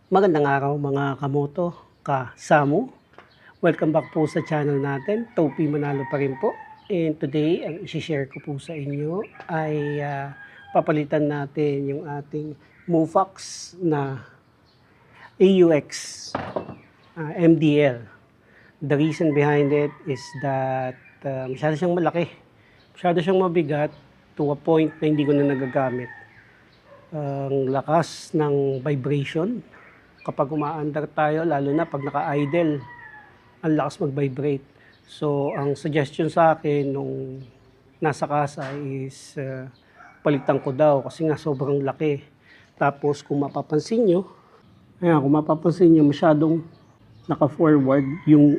Magandang araw mga kamoto, ka-samu. Welcome back po sa channel natin, Topi Manalo pa rin po. And today, ang isi-share ko po sa inyo ay papalitan natin yung ating Mofax na AUX MDL. The reason behind it is that masyado siyang malaki, masyado siyang mabigat to a point na hindi ko na nagagamit. Ang lakas ng vibration kapag umaandar tayo, lalo na pag naka-idle, ang lakas mag-vibrate. So, ang suggestion sa akin nung nasa casa is palitan ko daw kasi nga sobrang laki. Tapos, kung mapapansin nyo, masyadong naka-forward yung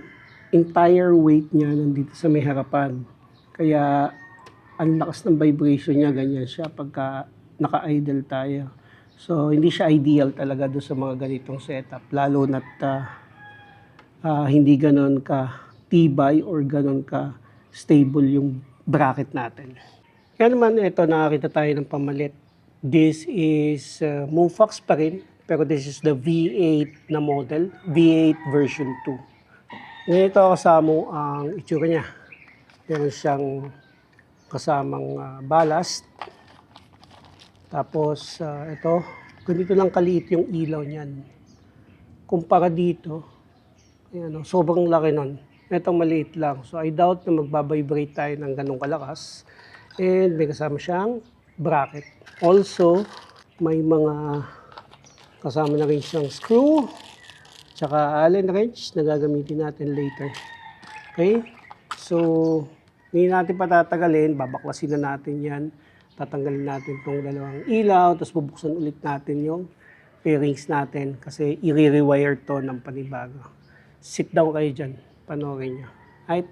entire weight niya nandito sa may harapan. Kaya, ang lakas ng vibration niya, ganyan siya pagka naka-idle tayo. So, hindi siya ideal talaga doon sa mga ganitong setup. Lalo na't hindi ganon ka tibay or ganon ka stable yung bracket natin. Kaya naman, ito nakakita tayo ng pamalit. This is Mofax pa rin, pero this is the V8 na model, V8 version 2. Ngayon ito kasama ang itsura niya. Meron siyang kasamang ballast. Tapos, ito, ganito lang kaliit yung ilaw niyan. Kumpara dito, ayan, sobrang laki nun. Ito maliit lang. So, I doubt na magbabibrate tayo ng ganong kalakas. And may kasama siyang bracket. Also, may mga kasama na rin siyang screw, tsaka Allen wrench na gagamitin natin later. Okay? So, hindi natin patatagalin. Babaklasin na natin yan. Tatanggalin natin itong dalawang ilaw, tapos bubuksan ulit natin yung fairings natin kasi i-rewire to ng panibago. Sit down kayo dyan, panoorin nyo. Right?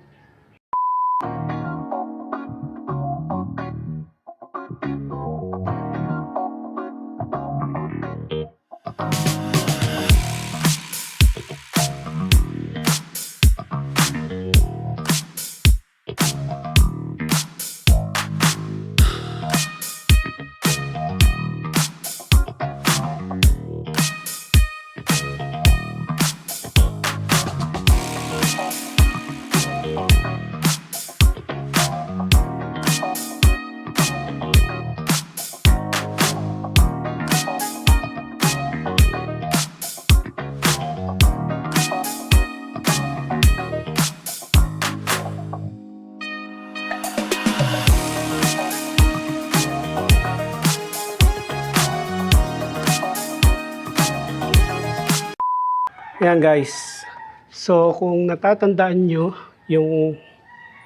Ayan guys, so kung natatandaan nyo yung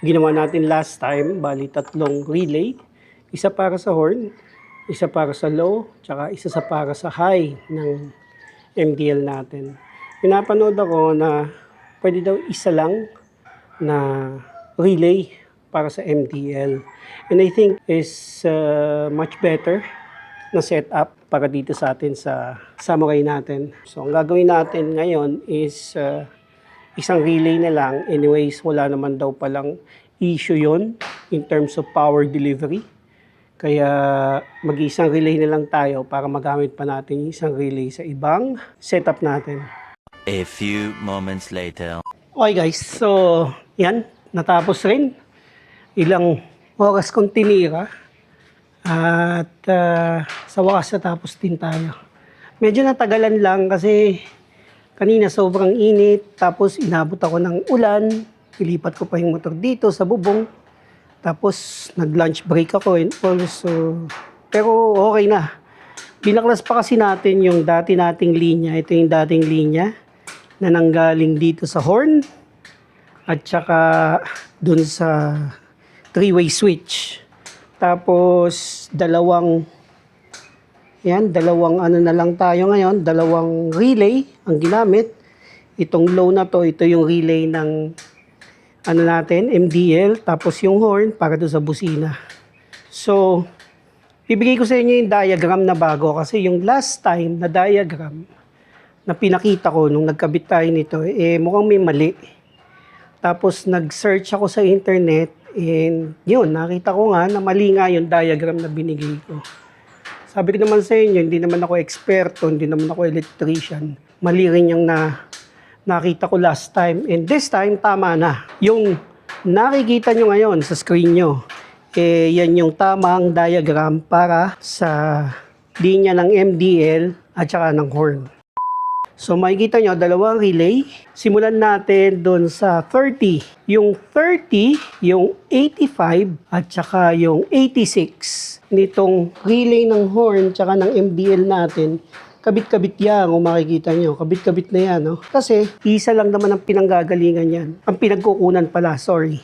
ginawa natin last time, bali tatlong relay, isa para sa horn, isa para sa low, tsaka isa sa para sa high ng MDL natin. Pinapanood ako na pwede daw isa lang na relay para sa MDL. And I think is much better na setup para dito sa atin sa samurai natin. So, ang gagawin natin ngayon is isang relay na lang. Anyways, wala naman daw palang issue yon in terms of power delivery. Kaya mag-isang relay na lang tayo para magamit pa natin yung isang relay sa ibang setup natin. A few moments later. Okay guys, so yan, natapos rin. Ilang oras kong tinira. At sa wakas natapos din tayo. Medyo natagalan lang kasi kanina sobrang init. Tapos inabot ako ng ulan. Ilipat ko pa yung motor dito sa bubong. Tapos nag-lunch break ako and also. Pero okay na. Binaklas pa kasi natin yung dati nating linya. Ito yung dating linya na nanggaling dito sa horn. At saka dun sa three-way switch. Tapos, dalawang ano na lang tayo ngayon, dalawang relay ang ginamit. Itong low na to, ito yung relay ng ano natin, MDL, tapos yung horn para doon sa busina. So, bibigay ko sa inyo yung diagram na bago kasi yung last time na diagram na pinakita ko nung nagkabit tayo nito, mukhang may mali. Tapos, nag-search ako sa internet. And yun, nakita ko nga na mali nga yung diagram na binigay ko. Sabi ko naman sa inyo, hindi naman ako eksperto, hindi naman ako electrician. Mali rin yung nakita ko last time. And this time, tama na. Yung nakikita nyo ngayon sa screen nyo, yan yung tamang diagram para sa linya ng MDL at saka ng horn. So makikita nyo, dalawang relay. Simulan natin doon sa 30. Yung 30, yung 85, at saka yung 86. Nitong relay ng horn, tsaka ng MDL natin, kabit-kabit yan, kung makikita nyo. Kabit-kabit na yan, no? Kasi, isa lang naman ang pinanggagalingan yan. Ang pinagkukunan pala, sorry.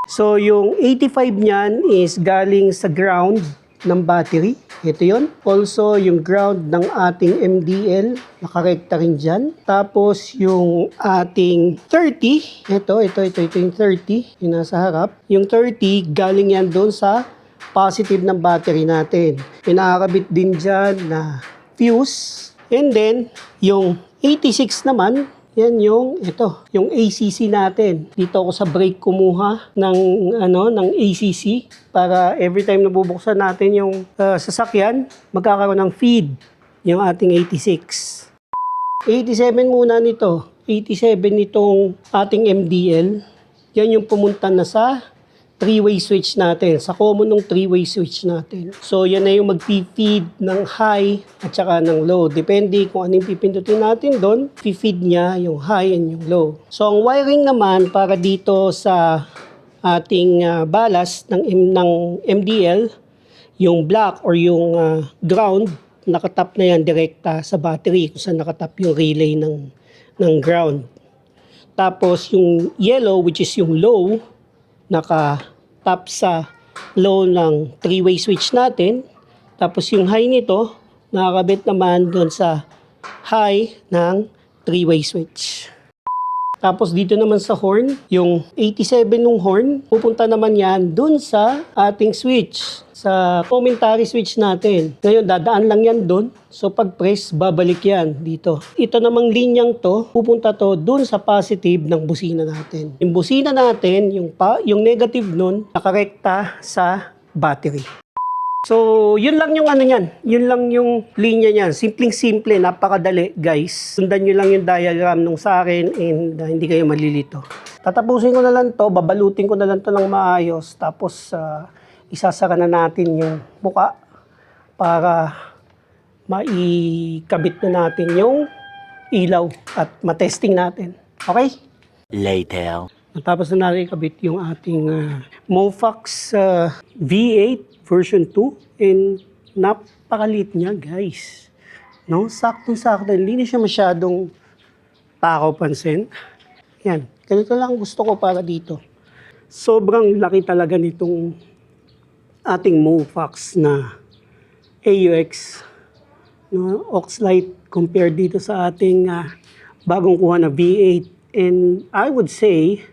So, yung 85 niyan is galing sa ground ng battery. Ito yun. Also, yung ground ng ating MDL, nakarekta rin dyan. Tapos, yung ating 30, ito yung 30, yung nasa harap. Yung 30, galing yan doon sa positive ng battery natin. Pinakakabit din dyan na fuse. And then, yung 86 naman, yan yung ACC natin. Dito ako sa brake kumuha ng ACC para every time nabubuksan natin yung sasakyan, magkakaroon ng feed yung ating 86. 87 muna nito. 87 nitong ating MDL. Yan yung pumunta na sa 3-way switch natin, sa common ng 3-way switch natin. So, yan na yung mag-feed ng high at saka ng low. Depende kung anong pipindutin natin doon, feed niya yung high and yung low. So, ang wiring naman para dito sa ating ballast ng MDL, yung black or yung ground, nakatap na yan direkta sa battery kung saan nakatap yung relay ng ground. Tapos, yung yellow, which is yung low, naka-tap sa low ng 3-way switch natin. Tapos yung high nito, nakakabit naman doon sa high ng 3-way switch. Tapos dito naman sa horn, yung 87 ng horn, pupunta naman yan doon sa ating switch, sa commentary switch natin. Ngayon, dadaan lang yan doon. So pag press, babalik yan dito. Ito namang linyang to, pupunta to doon sa positive ng busina natin. Yung busina natin, yung negative nun, nakarekta sa battery. So, yun lang yung niyan. Yun lang yung linya niyan. Simpleng-simple, napakadali, guys. Sundan nyo lang yung diagram nung sa akin and hindi kayo malilito. Tatapusin ko na lang to, babalutin ko na lang to ng maayos. Tapos, isasara na natin yung buka para maikabit na natin yung ilaw at matesting natin. Okay? Later. Natapos na natin ikabit yung ating Mofax V8 version 2 and napakalit niya, guys. No? Saktong-sakto. Hindi na siya masyadong takaw pansin. Yan. Ganito lang gusto ko para dito. Sobrang laki talaga nitong ating Mofax na AUX. No? Oxlite compared dito sa ating bagong kuha na V8. And I would say,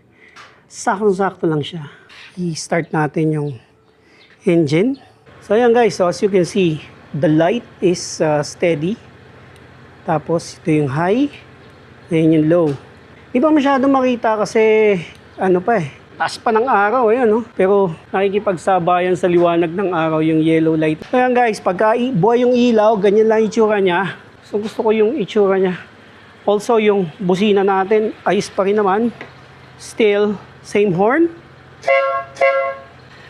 sakto-sakto lang siya. I-start natin yung engine. So ayan guys, so as you can see, the light is steady. Tapos ito yung high, ayan yung low. Di ba masyado makita kasi taas pa ng araw, ayan no. Pero nakikipagsabayan sa liwanag ng araw yung yellow light. So ayan guys, pagka buhay yung ilaw, ganyan lang itsura niya. So gusto ko yung itsura niya. Also yung busina natin, ayos pa rin naman. Still, same horn.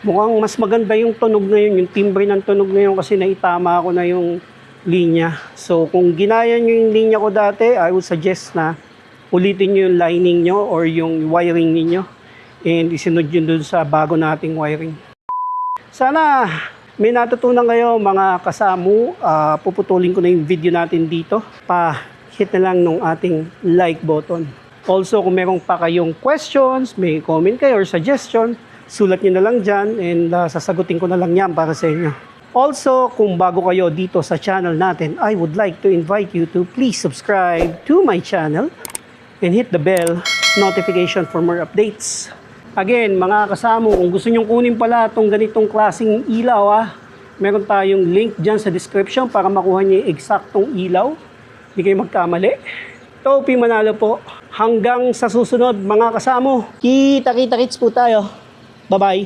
Mukhang mas maganda yung tunog na yun, yung timbre ng tunog na yun kasi naitama ko na yung linya. So kung ginaya nyo yung linya ko dati, I would suggest na ulitin nyo yung lining nyo or yung wiring ninyo and isunod yun dun sa bago nating wiring. Sana may natutunan kayo mga kasamo. Puputulin ko na yung video natin dito. Pa-hit na lang nung ating like button. Also kung meron pa kayong questions, may comment kayo or suggestion, sulat nyo na lang dyan and sasagutin ko na lang yan para sa inyo. Also, kung bago kayo dito sa channel natin, I would like to invite you to please subscribe to my channel and hit the bell notification for more updates. Again, mga kasamo, kung gusto nyong kunin pala itong ganitong klaseng ilaw, meron tayong link dyan sa description para makuha nyo yung eksaktong ilaw. Hindi kayo magkamali. Topi Manalo po. Hanggang sa susunod mga kasamo. Kita-kits po tayo. Bye-bye.